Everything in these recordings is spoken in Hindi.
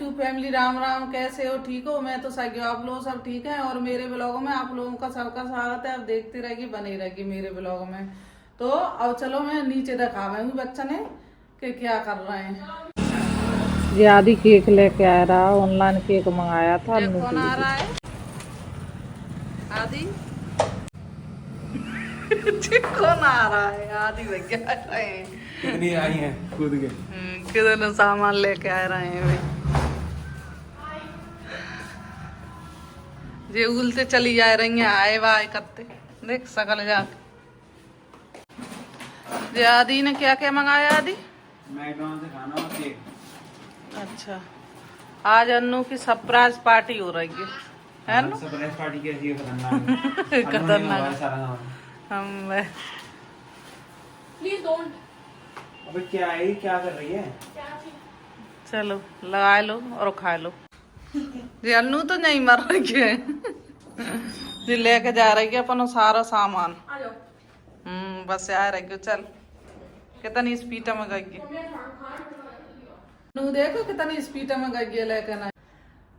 You family, Ram Ram. कैसे हो? ठीक हो? मैं तो सही हूँ। आप लोग सब ठीक हैं? और मेरे ब्लॉग में आप लोगों का सबका स्वागत है। आप देखते रहेगी, बने रहेगी मेरे ब्लॉग में। तो अब चलो मैं नीचे दिखाऊंगी बच्चा ने कि क्या कर रहे हैं। ये आदि केक लेके आ रहा, ऑनलाइन केक मंगाया था। कौन आ रहा है? आदि कौन आ रहा है? आदि भैया आ रहे हैं। कितनी आई हैं कूद के? कितने सामान लेके आ रहे हैं भाई। ये उलते चली जा रही है, आए वाए करते देख सकल जाके। ये आदि ने क्या क्या मंगाया? आदि मैकडॉनल्ड से खाना और केक। अच्छा, आज अन्नू की सरप्राइज पार्टी हो रही है ना? सरप्राइज पार्टी कैसी है? खतरनाक है। खतरनाक सारा सामान। हम प्लीज डोंट। अबे क्या है ये? क्या कर रही है? चलो लगा लो और खा लो। ये अन्नू तो नहीं मर रही है। ये लेके जा रही है अपन सारा सामान। आ जाओ। बस आ रही है। चल कितनी स्पीड में गई है। नू देखो कितनी स्पीड में गई है लेके ना।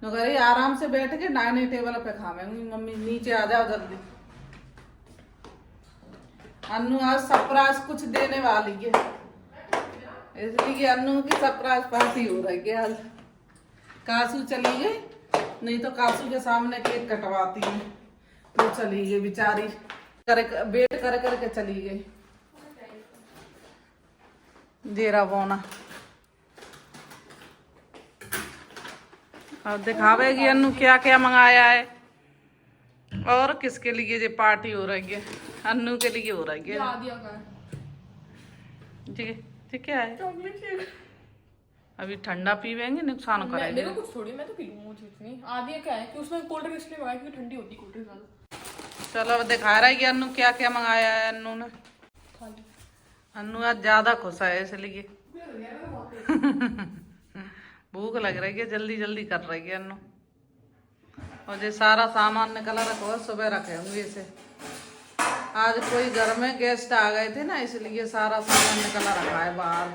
नौकरी आराम से बैठ के डाइनिंग टेबल पे खावेंगी। मम्मी नीचे आ जाओ जल्दी। अन्नू आज सरप्राइज कुछ देने वाली है, इसलिए अन्नू की सरप्राइज पार्टी हो रही है आज। कासू चली गई, नहीं तो कासू के सामने केक कटवाती है। वो चली गई बेचारी, वेट कर करके चली गई। जेरा बोना अब दिखावेगी अन्नू क्या क्या मंगाया है और किसके लिए ये पार्टी हो रही है। अन्नू के लिए हो रही है। आदिया का है। जी क्या है? Chocolate shake. अभी ठंडा पीवेंगे नुकसान करेगा। मेरे को कुछ थोड़ी, मैं तो पी लूंगा मुझे इतनी। आदिया क्या है कि उसमें कोल्ड ड्रिंक इसलिए मंगाई क्योंकि ठंडी होती है कोल्ड ड्रिंक ज्यादा। चलो अब दिखा रहा है कि अन्नू क्या क्या मंगाया है अन्नू ने। खाली अन्नू आज ज्यादा खुश है इसलिए। भूख लग रही है, जल्दी जल्दी कर रही है अन्नू। और ये सारा सामान निकला रखो, सुबह रखे होंगे इसे। आज कोई घर में गेस्ट आ गए थे ना, इसलिए सारा सामान निकला रखा है बाहर।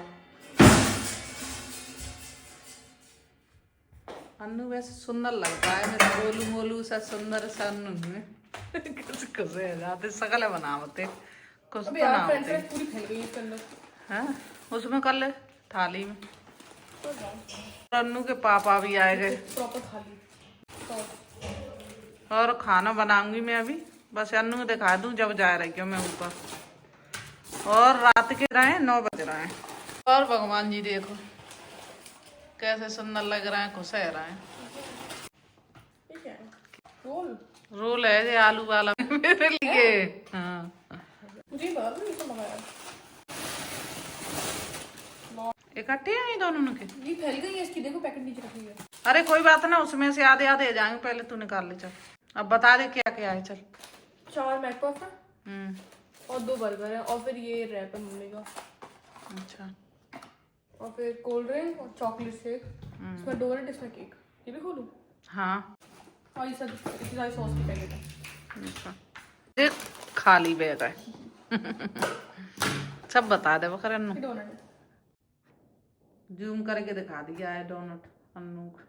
अन्नू वैसे सुंदर लगता है, मेरा गोलू मोलू सा सुंदर सा अन्नू में। कुछ खुश है जाते सकल बनावते कुछ तो ना फ्रेंच होते। फ्राइज पूरी फैल गई इसके अंदर। हाँ उसमें कर ले थाली में। अन्नू के पापा भी आए गए प्रॉपर खाली। और खाना बनाऊंगी मैं अभी। बस अन्नू को दिखा दूं जब जा रही हूँ मैं ऊपर। और रात के रहे 9 बज रहे हैं। और भगवान जी देखो कैसे सुंदर लग रहे हैं, खुश रहे हैं। ये क्या है? रोल। रोल है ये आलू वाला मेरे लिए। हाँ मुझे पता नहीं इसको मंगाया। इकट्ठे हैं दोनों के। ये फैल गई है इसकी, देखो पैकेट नीचे रखी है। अरे कोई बात ना, उसमें से आधे आधे जाएंगे। पहले तू निकाल ले। चल अब बता दे क्या क्या है। चल 4 मैकपफ है और 2 बर्गर है और फिर ये रैप है मम्मी का। अच्छा और फिर कोल्ड ड्रिंक और चॉकलेट शेक। इसमें डोनट, इसमें केक। ये भी खोलूं? हाँ और ये सब इतनी सारी सॉस की पैकेट है। अच्छा देख खाली बैग है। सब बता दे बकर अन्नू। ये डोनट है। जूम करके दिखा दिया है डोनट अन्नू का।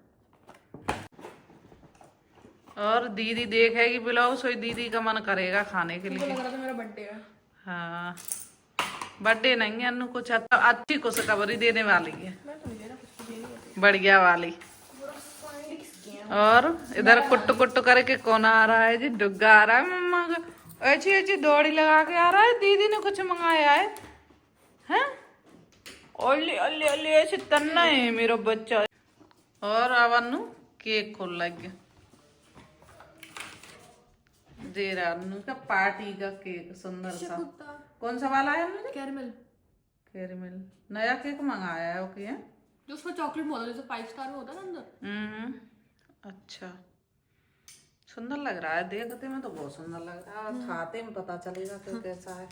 और दीदी देखेगी ब्लॉग, सो दीदी का मन करेगा खाने के मुझे लिए। लग रहा था मेरा बर्थडे है। हाँ बर्थडे नहीं है अन्नू, कुछ अच्छी खुशखबरी देने वाली है, मैं तो नहीं दे रहा, कुछ भी नहीं। बढ़िया वाली। और इधर कुट्टू कुट्टू करके कौन आ रहा है जी? डुग्गा आ रहा है मम्मा का। ऐसी ऐसी दौड़ी लगा के आ रहा है। दीदी ने कुछ मंगाया है हैं? ओले ओले ओले ऐसे तन्ना है मेरा बच्चा। और अब अन्नू केक खोल लग गया। दे रहा अन्नू का पार्टी का केक सुंदर सा। कौन सा वाला है अन्नू ने? कैरमल। कैरमल नया केक मंगाया है। ओके है जो उसमें चॉकलेट मॉडल जैसे 5 स्टार में होता है ना अंदर। अच्छा सुंदर लग रहा है, देखते में तो बहुत सुंदर लग रहा है। खाते में पता चलेगा कि कैसा है।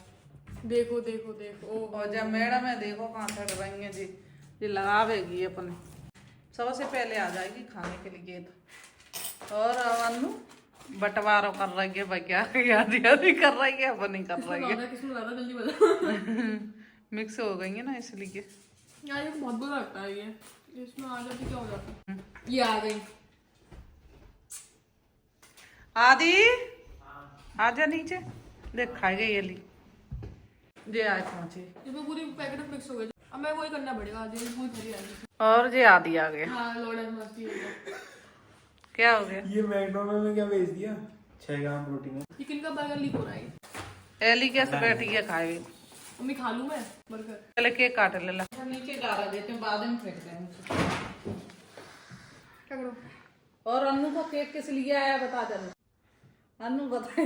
देखो देखो देखो। और जब मैडम है देखो कहाँ चढ़ रही है जी। ये लगावेगी अपने, सबसे पहले आ जाएगी खाने के लिए तो। और अब अन्नू बंटवारा कर रही है भैया, आधी आधी कर रही है, अब नहीं कर रही है। किसमें ज्यादा जल्दी बता। मिक्स हो गई है ना इसलिए। यार ये तो बहुत बुरा लगता है ये। इसमें आ जाती क्या हो जाता? ये आ गई। आदि आजा नीचे देख खाई गई अली जे आज पहुंची इसमें पूरी पैकेट मिक्स हो गई। अब मैं वही करना पड़ेगा, आज पूरी भरी आ गई। और जे आदि आ गए। हाँ लोड़ा मस्ती हो गया। क्या हो गया? ये मैकडॉनल्ड में क्या भेज दिया? 6 ग्राम प्रोटीन है। चिकन का बर्गर लीक हो रहा है। एली कैसे बैठी है खाए? मम्मी खा लूं मैं बर्गर? चले केक काट ले ला। नीचे डाला देते हैं, बाद में फेंक देंगे। क्या करो? और अन्नू को केक किस लिए आया बता जरा। अन्नू बताए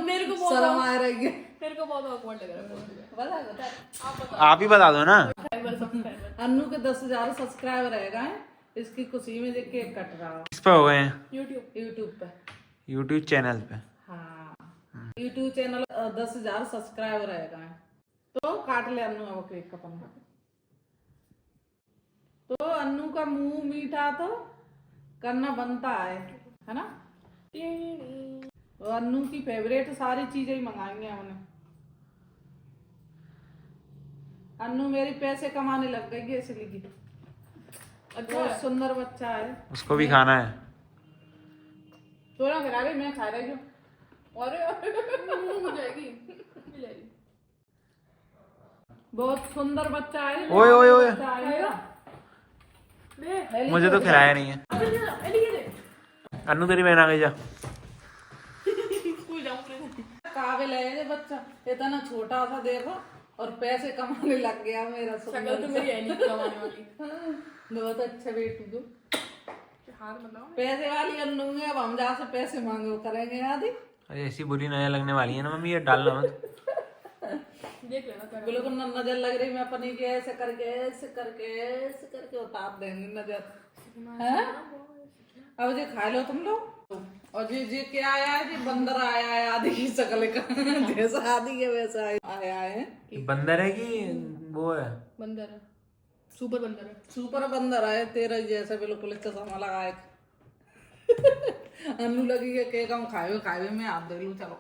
मेरे को बहुत शर्म आ रही है। मेरे को बहुत awkward लग रहा है। बता आप बताओ। आप ही बता दो ना। सब्सक्राइबर अन्नू के 10,000 सब्सक्राइबर रहेगा है, इसकी खुशी में जो केक कट रहा हो किस पे हो गए हैं? यूट्यूब पे। यूट्यूब चैनल पे। हाँ यूट्यूब चैनल 10,000 सब्सक्राइबर रहेगा है। तो काट ले अन्नू अब केक का पन्ना। तो अन्नू का मुंह मीठा तो करना बनता है ना। तो अन्नू की फेवरेट सारी चीजें ही मंगाएंगे हमने। अन्नू मेरी पैसे कमाने लग गई है इसलिए। बहुत सुंदर बच्चा है। उसको भी खाना है। थोड़ा खिला रही, मैं खा रही हूँ। अरे हो जाएगी मिल जाएगी। बहुत सुंदर बच्चा है। ओए ओए ओए। बच्चा है मेरा। मुझे तो खिलाया नहीं है। अन्नू तेरी बहन आ गई जा। काबिल है ये बच्चा, इतना छोटा सा देखो और पैसे कमाने लग गया मेरा। शक्ल तो मेरी है नहीं कमाने वाली। बहुत अच्छा बेटी तू। हार बताओ। पैसे वाली अन्नू है, अब हम जहाँ से पैसे मांगे करेंगे आदि। अरे ऐसी बुरी नजर लगने वाली है ना मम्मी, ये डालना मत। देख लेना क्या बिल्कुल ना नजर लग रही। मैं अपनी के ऐसे करके उतार देंगे नजर है। अब जे खा लो तुम लोग। और जे क्या आया है, जी बंदर आया है आदि की शक्ल का। जैसा आदि के वैसा आया है। बंदर है कि वो है? बंदर है, सुपर बंदर है। सुपर बंदर आए तेरा जैसा बिल्कुल चश्मा लगाए। अन्नू लगी है केक हम खाए मैं आप दे लूं। चलो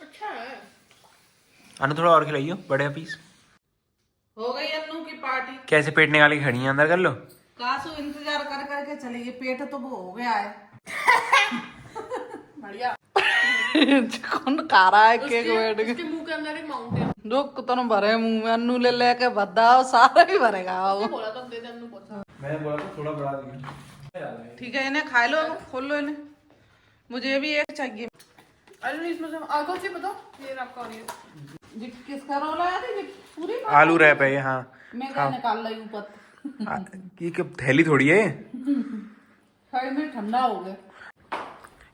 अच्छा है। अन्नू थोड़ा और खिलाइयो, बड़े पीस। हो गई अन्नू की पार्टी। कैसे पेट निकाल के खड़ी है, अंदर कर लो। कासू इंतजार कर करके चली गई। पेट तो वो हो गया है। बढ़िया। कौन खा रहा है केक बैठ के? उसके मुंह के अंदर एक माउंटेन। जो कुतन भरे मुंह में अन्नू ले लेके भद्दा सारा ही भरेगा वो। बोला था दे दे अन्नू को। मैंने बोला था थोड़ा बढ़ा दिया। ठीक है इन्हें खा लो, खोल लो इन्हें। मुझे भी एक चाहिए। अरे इसमें से आगे से बताओ ये आपका और ये जी किसका रोल है जी? पूरी आलू रैप है ये। हाँ मैं क्या निकाल रही हूँ पत। ये क्या थैली थोड़ी है? साइड में ठंडा हो गया।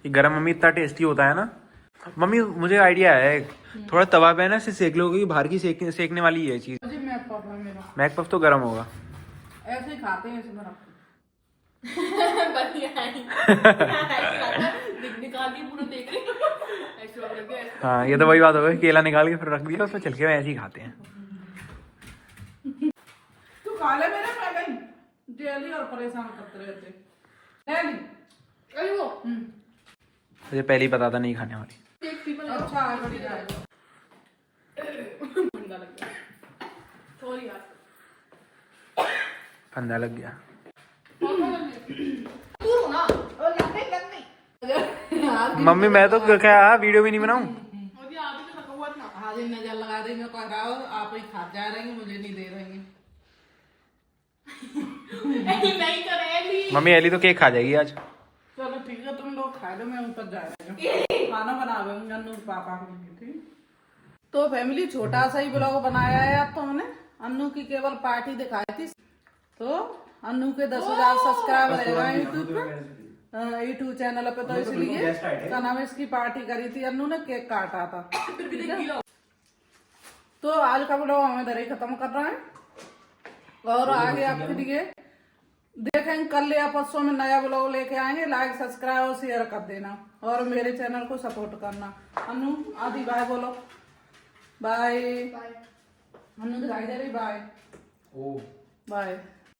ये गरम मम्मी इतना टेस्टी होता है ना। मम्मी मुझे आइडिया है, थोड़ा तवा पे ना से सेक लो, क्योंकि बाहर की सेकने वाली है चीज। मुझे मैक पफ है मेरा। मैक पफ तो गरम होगा। ऐसे ही खाते हैं इसमें रख। बढ़िया है। निकाल दी पूरा देख रही ऐसे हो गया ऐसे। हाँ ये तो वही बात हो गई, केला निकाल के फिर रख दिया उसमें, चल के ऐसे ही खाते हैं। तू खा ले मेरे पहले ही। डेली और परेशान करते रहते। डेली। अरे वो मुझे पहले ही पता था नहीं खाने वाली। एक पीपल अच्छा है बढ़िया है। ठंडा लग गया। सॉरी यार। फंदा लग गया। दूर हो ना। और लग गई। मम्मी मैं तो क्या वीडियो भी नहीं बनाऊं? और ये आगे से रखा हुआ था। आज ही नजर लगा रही मैं कह रहा हूँ आप ही खा जा रही हैं, मुझे नहीं दे रही हैं। नहीं कर एली। मम्मी एली तो केक खा जाएगी आज। चलो ठीक है तुम लोग खा लो, मैं ऊपर जा रही हूँ। खाना बनाऊंगा अन्नू पापा के लिए। ठीक तो फैमिली छोटा सा ही ब्लॉग बनाया है आज तो हमने। अन्नू की केवल पार्टी दिखाई थी। तो अन्नू के 10,000 सब्सक्राइबर रहेगा यूट्यूब चैनल पे, तो इसलिए क्या नाम है इसकी पार्टी करी थी। अन्नू ने केक काटा था। ठीक है? तो आज का ब्लॉग हम इधर ही खत्म कर रहे हैं और आगे आपके लिए देखेंगे कल या परसों में नया ब्लॉग लेके आएंगे। लाइक सब्सक्राइब और शेयर कर देना और मेरे चैनल को सपोर्ट करना। अन्नू आदि बाय बोलो। बाय। अन्नू दिखाई दे रही बाय। ओ बाय।